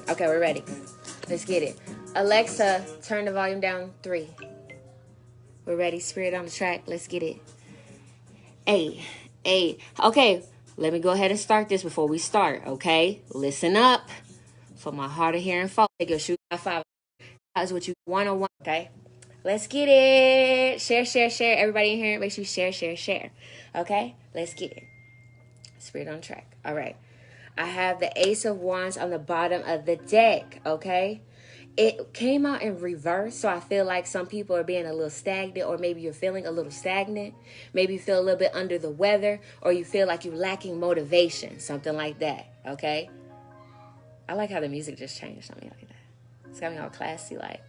Okay, we're ready. Let's get it. Alexa, turn the volume down 3. We're ready. Spirit on the track. Let's get it. Hey. Okay, let me go ahead and start this before we start, okay? Listen up. For my hard of hearing folks, take your shoe high 5. That's what you 101, okay? Let's get it. Share. Everybody in here, make sure you share. Okay? Let's get it. Spirit on track. All right. I have the Ace of Wands on the bottom of the deck, okay? It came out in reverse, so I feel like some people are being a little stagnant, or maybe you're feeling a little stagnant. Maybe you feel a little bit under the weather, or you feel like you're lacking motivation, something like that, okay? I like how the music just changed on me like that. It's got me all classy like.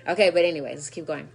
Okay, but anyways, let's keep going.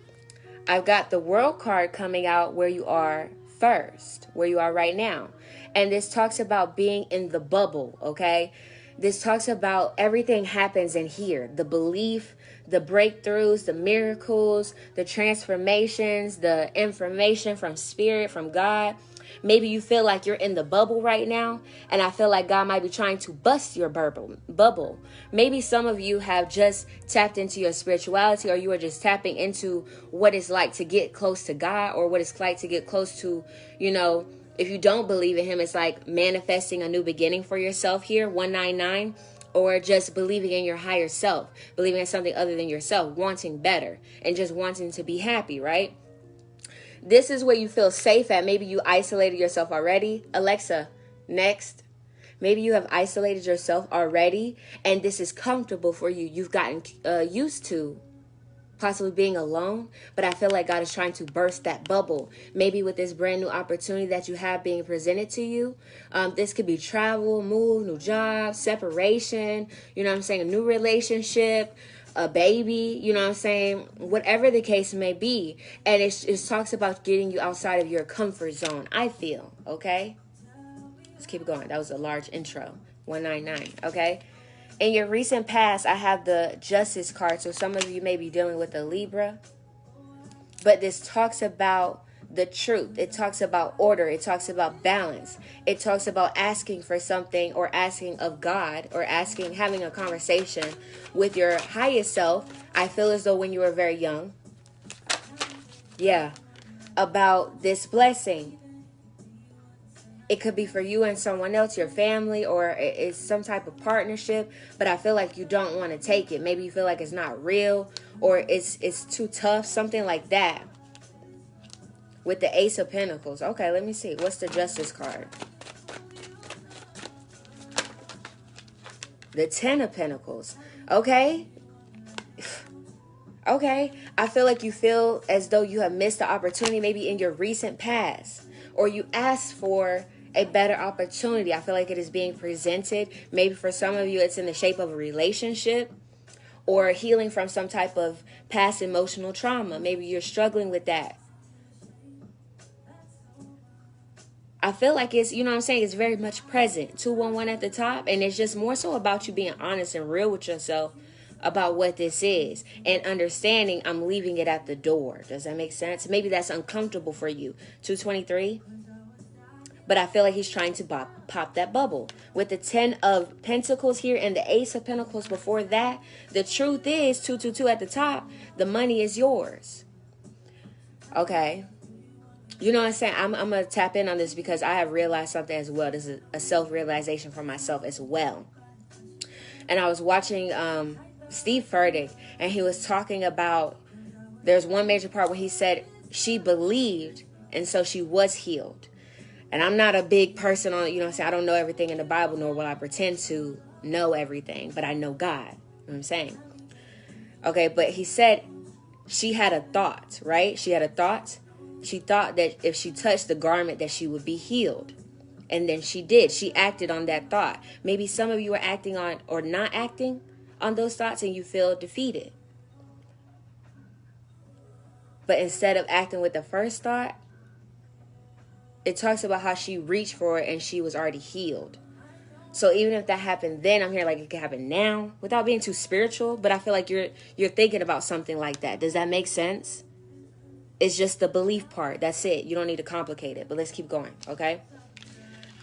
I've got the World card coming out where you are first, where you are right now. And this talks about being in the bubble, okay? This talks about everything happens in here. The belief, the breakthroughs, the miracles, the transformations, the information from Spirit, from God. Maybe you feel like you're in the bubble right now, and I feel like God might be trying to bust your bubble. Maybe some of you have just tapped into your spirituality, or you are just tapping into what it's like to get close to God, or what it's like to get close to, if you don't believe in him, it's like manifesting a new beginning for yourself here, 199, or just believing in your higher self, believing in something other than yourself, wanting better, and just wanting to be happy, right? This is where you feel safe at. Maybe you isolated yourself already. Alexa, next. Maybe you have isolated yourself already, and this is comfortable for you. You've gotten used to possibly being alone, but I feel like God is trying to burst that bubble. Maybe with this brand new opportunity that you have being presented to you. This could be travel, move, new job, separation, you know what I'm saying, a new relationship, a baby, you know what I'm saying, whatever the case may be. And it talks about getting you outside of your comfort zone, I feel, okay? Let's keep going. That was a large intro. 199, okay? In your recent past, I have the Justice card. So some of you may be dealing with a Libra. But this talks about the truth. It talks about order. It talks about balance. It talks about asking for something, or asking of God, or having a conversation with your highest self. I feel as though when you were very young. Yeah. About this blessing. It could be for you and someone else, your family, or it's some type of partnership, but I feel like you don't want to take it. Maybe you feel like it's not real, or it's too tough, something like that. With the Ace of Pentacles. Okay, let me see. What's the Justice card? The Ten of Pentacles. Okay. Okay. I feel like you feel as though you have missed the opportunity maybe in your recent past, or you asked for a better opportunity. I feel like it is being presented. Maybe for some of you, it's in the shape of a relationship, or healing from some type of past emotional trauma. Maybe you're struggling with that. I feel like it's, you know what I'm saying, it's very much present. 211 at the top. And it's just more so about you being honest and real with yourself about what this is, and understanding I'm leaving it at the door. Does that make sense? Maybe that's uncomfortable for you. 223. But I feel like he's trying to pop that bubble. With the 10 of Pentacles here and the Ace of Pentacles before that, the truth is 222 at the top, the money is yours. Okay. You know what I'm saying? I'm going to tap in on this because I have realized something as well. This is a self-realization for myself as well. And I was watching Steve Furtick, and he was talking about, there's one major part where he said she believed, and so she was healed. And I'm not a big person on, you know what I'm saying? I don't know everything in the Bible, nor will I pretend to know everything, but I know God. You know what I'm saying? Okay, but he said she had a thought, right? She had a thought. She thought that if she touched the garment that she would be healed. And then she did. She acted on that thought. Maybe some of you are acting on, or not acting on those thoughts, and you feel defeated. But instead of acting with the first thought, it talks about how she reached for it and she was already healed. So even if that happened then, I'm here like it could happen now, without being too spiritual. But I feel like you're thinking about something like that. Does that make sense? It's just the belief part. That's it. You don't need to complicate it. But let's keep going, okay?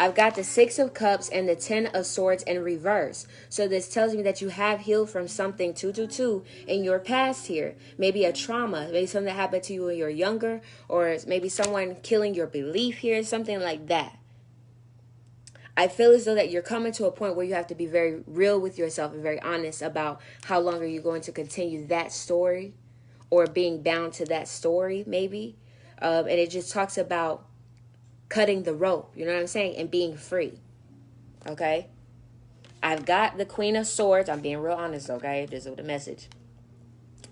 I've got the Six of Cups and the Ten of Swords in reverse. So this tells me that you have healed from something 222 in your past here. Maybe a trauma, maybe something that happened to you when you were younger, or maybe someone killing your belief here, something like that. I feel as though that you're coming to a point where you have to be very real with yourself and very honest about how long are you going to continue that story or being bound to that story, maybe. And it just talks about cutting the rope, you know what I'm saying, and being free, okay? I've got the Queen of Swords. I'm being real honest, okay? This is the message.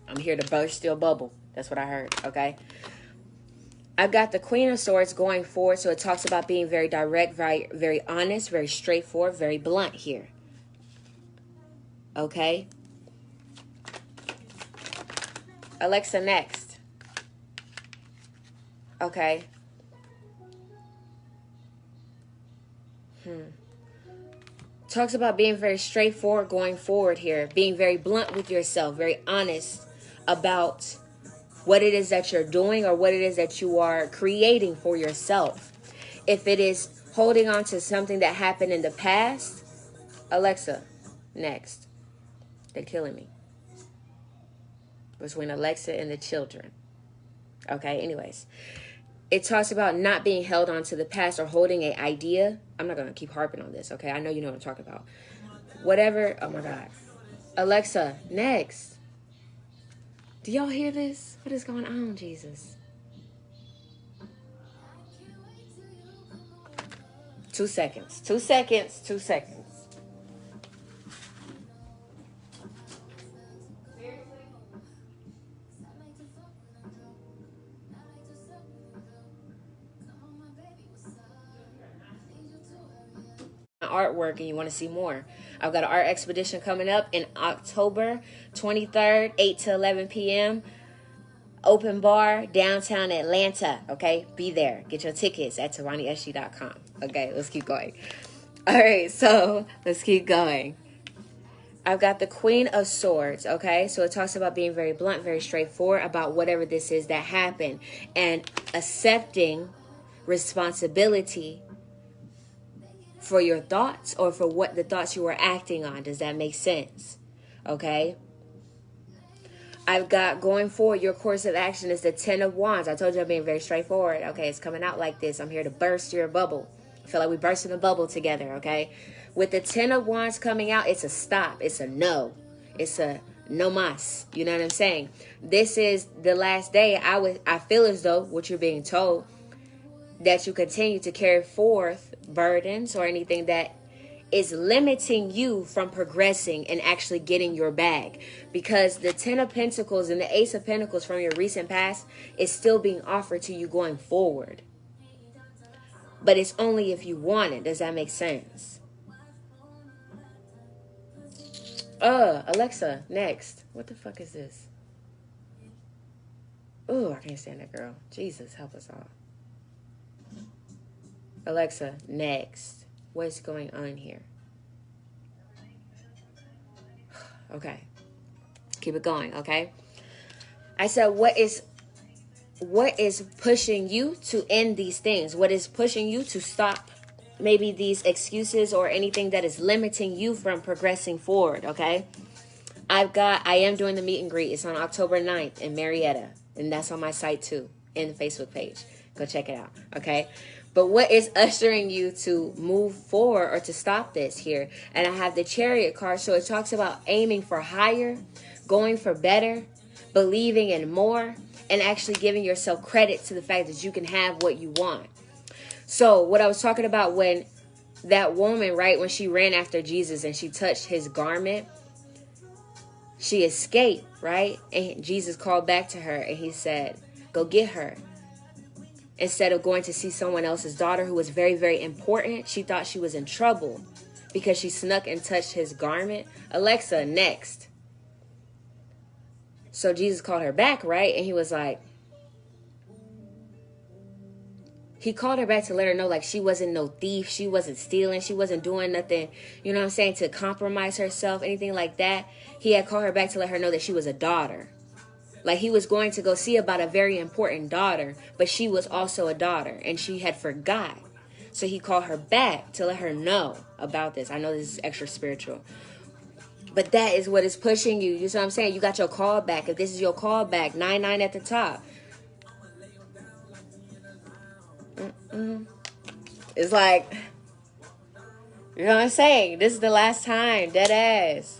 I'm here to burst your bubble. That's what I heard, okay? I've got the Queen of Swords going forward, so it talks about being very direct, very, very honest, very straightforward, very blunt here, okay? Alexa, next. Okay. Talks about being very straightforward going forward here, being very blunt with yourself, very honest about what it is that you're doing or what it is that you are creating for yourself. If it is holding on to something that happened in the past, Alexa, next. They're killing me. Between Alexa and the children. Okay, anyways. It talks about not being held on to the past or holding an idea. I'm not going to keep harping on this, okay? I know you know what I'm talking about. Whatever. Oh, my God. Alexa, next. Do y'all hear this? What is going on, Jesus? 2 seconds. 2 seconds. 2 seconds. Artwork and you want to see more, I've got an art expedition coming up in October 23rd, 8 to 11 p.m. Open bar, downtown Atlanta. Okay, be there. Get your tickets at TaraniSG.com. Okay, let's keep going. All right, so let's keep going. I've got the Queen of Swords, okay? So it talks about being very blunt, very straightforward about whatever this is that happened and accepting responsibility for your thoughts or for what the thoughts you were acting on. Does that make sense? Okay. I've got going forward, your course of action is the Ten of Wands. I told you I'm being very straightforward. Okay, it's coming out like this. I'm here to burst your bubble. I feel like we bursting a bubble together, okay? With the Ten of Wands coming out, it's a stop. It's a no. It's a no mas. You know what I'm saying? This is the last day. I feel as though what you're being told, that you continue to carry forth burdens or anything that is limiting you from progressing and actually getting your bag. Because the Ten of Pentacles and the Ace of Pentacles from your recent past is still being offered to you going forward. But it's only if you want it. Does that make sense? Alexa, next. What the fuck is this? Oh, I can't stand that girl. Jesus, help us all. Alexa, next. What's going on here? Okay. Keep it going, okay? I said, what is pushing you to end these things? What is pushing you to stop maybe these excuses or anything that is limiting you from progressing forward, okay? I am doing the meet and greet. It's on October 9th in Marietta. And that's on my site too, in the Facebook page. Go check it out, okay? But what is ushering you to move forward or to stop this here? And I have the Chariot card, so it talks about aiming for higher, going for better, believing in more, and actually giving yourself credit to the fact that you can have what you want. So what I was talking about when that woman, right, when she ran after Jesus and she touched his garment, she escaped, right? And Jesus called back to her and he said, go get her. Instead of going to see someone else's daughter who was very, very important, she thought she was in trouble because she snuck and touched his garment. Alexa, next. So Jesus called her back, right? And he was like, he called her back to let her know like she wasn't no thief. She wasn't stealing. She wasn't doing nothing, you know what I'm saying, to compromise herself, anything like that. He had called her back to let her know that she was a daughter. Like he was going to go see about a very important daughter, but she was also a daughter and she had forgot. So he called her back to let her know about this. I know this is extra spiritual. But that is what is pushing you. You see what I'm saying? You got your call back. If this is your call back, 99 at the top. It's like, you know what I'm saying? This is the last time. Dead ass.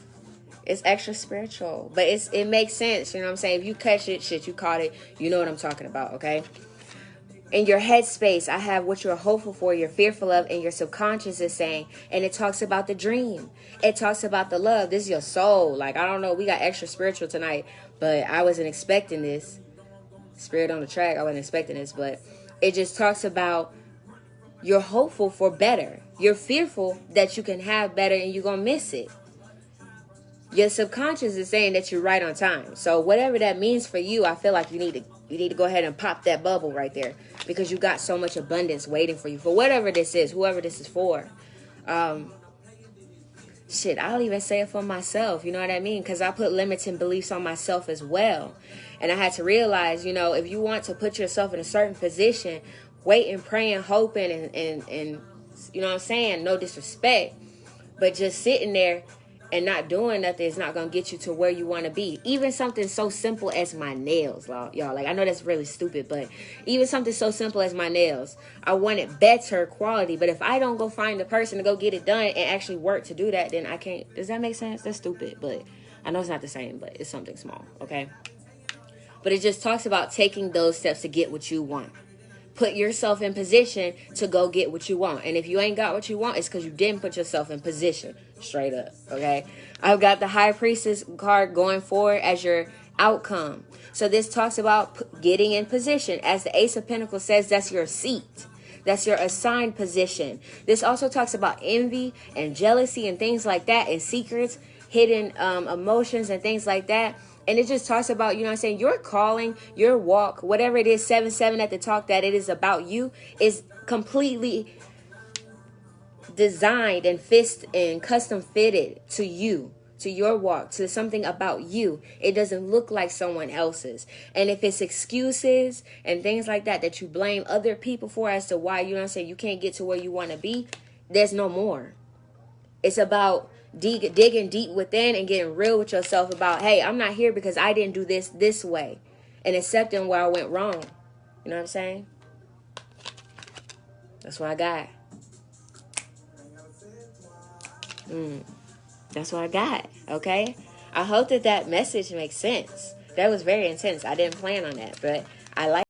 It's extra spiritual. But it makes sense. You know what I'm saying? If you catch it, shit, you caught it. You know what I'm talking about, okay? In your headspace, I have what you're hopeful for, you're fearful of, and your subconscious is saying. And it talks about the dream. It talks about the love. This is your soul. Like, I don't know. We got extra spiritual tonight, but I wasn't expecting this. Spirit on the track, I wasn't expecting this, but it just talks about you're hopeful for better. You're fearful that you can have better and you're going to miss it. Your subconscious is saying that you're right on time. So whatever that means for you, I feel like you need to go ahead and pop that bubble right there, because you got so much abundance waiting for you for whatever this is, whoever this is for. Shit, I'll even say it for myself. You know what I mean? Because I put limiting beliefs on myself as well. And I had to realize, you know, if you want to put yourself in a certain position, waiting, praying, hoping, and you know what I'm saying? No disrespect, but just sitting there and not doing nothing is not going to get you to where you want to be. Even something so simple as my nails, y'all. Like, I know that's really stupid, but even something so simple as my nails, I want it better quality. But if I don't go find the person to go get it done and actually work to do that, then I can't. Does that make sense? That's stupid, but I know it's not the same, but it's something small, okay? But it just talks about taking those steps to get what you want. Put yourself in position to go get what you want. And if you ain't got what you want, it's because you didn't put yourself in position. Straight up, okay? I've got the High Priestess card going forward as your outcome. So this talks about getting in position. As the Ace of Pentacles says, that's your seat. That's your assigned position. This also talks about envy and jealousy and things like that, and secrets, hidden emotions and things like that. And it just talks about, you know what I'm saying, your calling, your walk, whatever it is, 7-7 at the talk, that it is about you, is completely designed and custom fitted to you, to your walk, to something about you. It doesn't look like someone else's. And if it's excuses and things like that that you blame other people for as to why, you know what I'm saying, you can't get to where you want to be, there's no more. It's about digging deep within and getting real with yourself about, hey, I'm not here because I didn't do this way, and accepting where I went wrong. You know what I'm saying? That's what I got. That's what I got, okay? I hope that message makes sense. That was very intense. I didn't plan on that, but I like